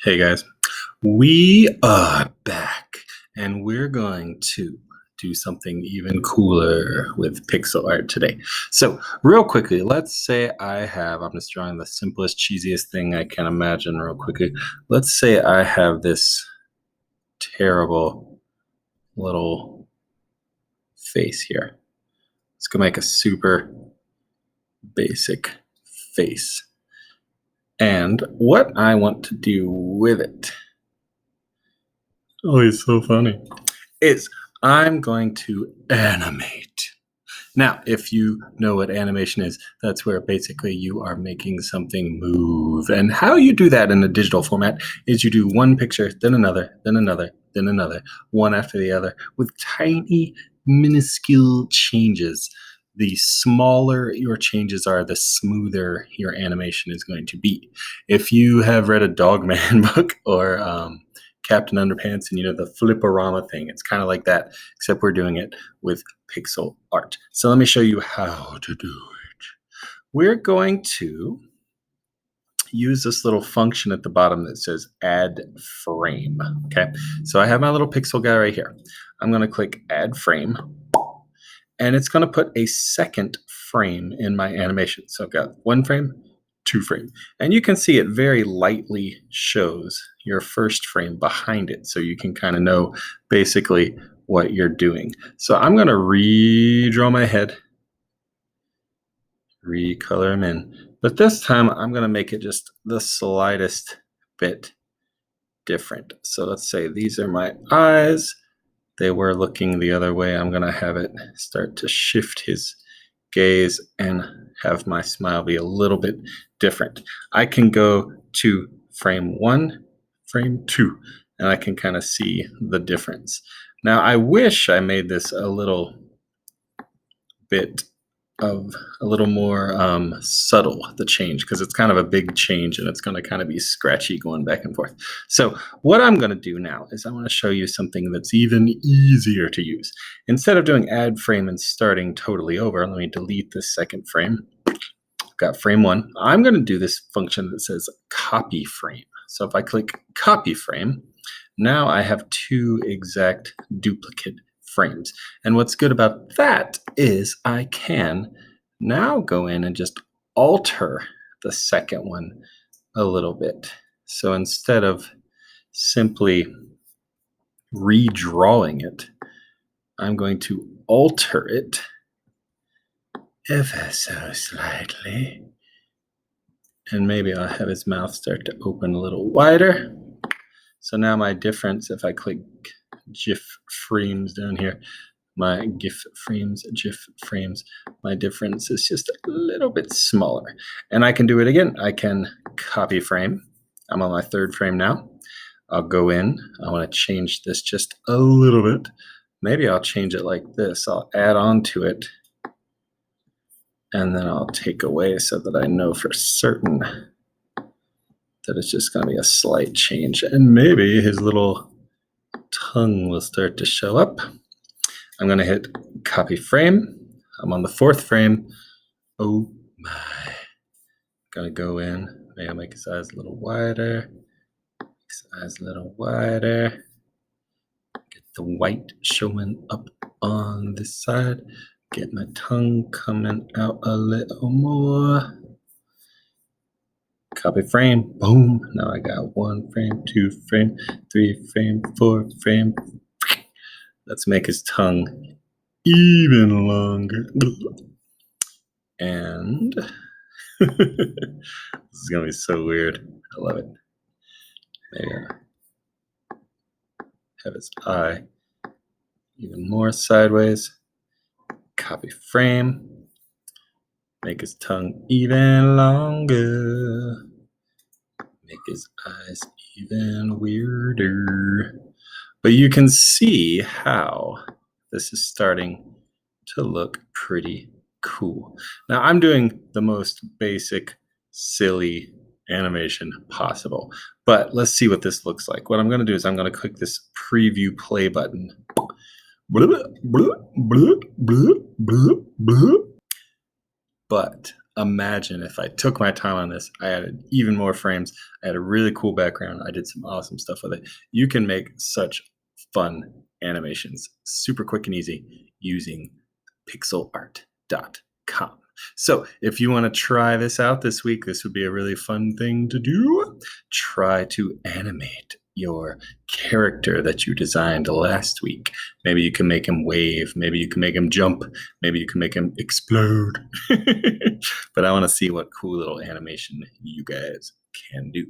Hey guys, we are back and we're going to do something even cooler with pixel art today. So, real quickly, let's say I'm just drawing the simplest, cheesiest thing I can imagine, real quickly. Let's say I have this terrible little face here. Let's go make a super basic face. And what I want to do with it. Oh, he's so funny. Is I'm going to animate. Now, if you know what animation is, that's where basically you are making something move. And how you do that in a digital format is you do one picture, then another, then another, then another, one after the other, with tiny, minuscule changes. The smaller your changes are, the smoother your animation is going to be. If you have read a Dogman book or Captain Underpants and the Flipperama thing, it's kind of like that, except we're doing it with pixel art. So let me show you how to do it. We're going to use this little function at the bottom that says add frame. Okay, so I have my little pixel guy right here. I'm going to click add frame, and it's going to put a second frame in my animation. So I've got one frame, two frame, and you can see it very lightly shows your first frame behind it, so you can kind of know basically what you're doing. So I'm going to redraw my head, recolor him in, but this time I'm going to make it just the slightest bit different. So let's say these are my eyes. They were looking the other way. I'm going to have it start to shift his gaze and have my smile be a little bit different. I can go to frame one, frame two, and I can kind of see the difference. Now, I wish I made this a little more subtle, the change, because it's kind of a big change and it's going to kind of be scratchy going back and forth. So what I'm going to do now is I want to show you something that's even easier to use. Instead of doing add frame and starting totally over, let me delete this second frame. I've got frame one. I'm going to do this function that says copy frame. So if I click copy frame, now I have two exact duplicate frames. And what's good about that is I can now go in and just alter the second one a little bit. So instead of simply redrawing it, I'm going to alter it ever so slightly. And maybe I'll have his mouth start to open a little wider. So now my difference, if I click GIF frames down here, my GIF frames, my difference is just a little bit smaller. And I can do it again. I can copy frame. I'm on my third frame now. I'll go in. I want to change this just a little bit. Maybe I'll change it like this. I'll add on to it, and then I'll take away so that I know for certain that it's just going to be a slight change. And maybe his little tongue will start to show up. I'm going to hit copy frame. I'm on the fourth frame. Oh my. Going to go in. Maybe I'll make his eyes a little wider. His eyes a little wider. Get the white showing up on this side. Get my tongue coming out a little more. Copy frame. Boom. Now I got one frame, two frame, three frame, four frame. Let's make his tongue even longer. And this is going to be so weird. I love it. There. Have his eye even more sideways. Copy frame. Make his tongue even longer. Make his eyes even weirder. But you can see how this is starting to look pretty cool. Now I'm doing the most basic, silly animation possible, but let's see what this looks like. What I'm going to do is I'm going to click this preview play button. But imagine if I took my time on this, I added even more frames. I had a really cool background. I did some awesome stuff with it. You can make such fun animations super quick and easy using pixelart.com. So if you want to try this out this week, this would be a really fun thing to do. Try to animate your character that you designed last week. Maybe you can make him wave. Maybe you can make him jump. Maybe you can make him explode. But I want to see what cool little animation you guys can do.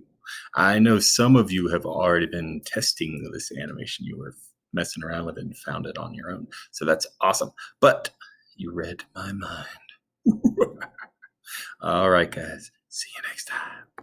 I know some of you have already been testing this animation. You were messing around with it and found it on your own. So that's awesome. But you read my mind. All right, guys. See you next time.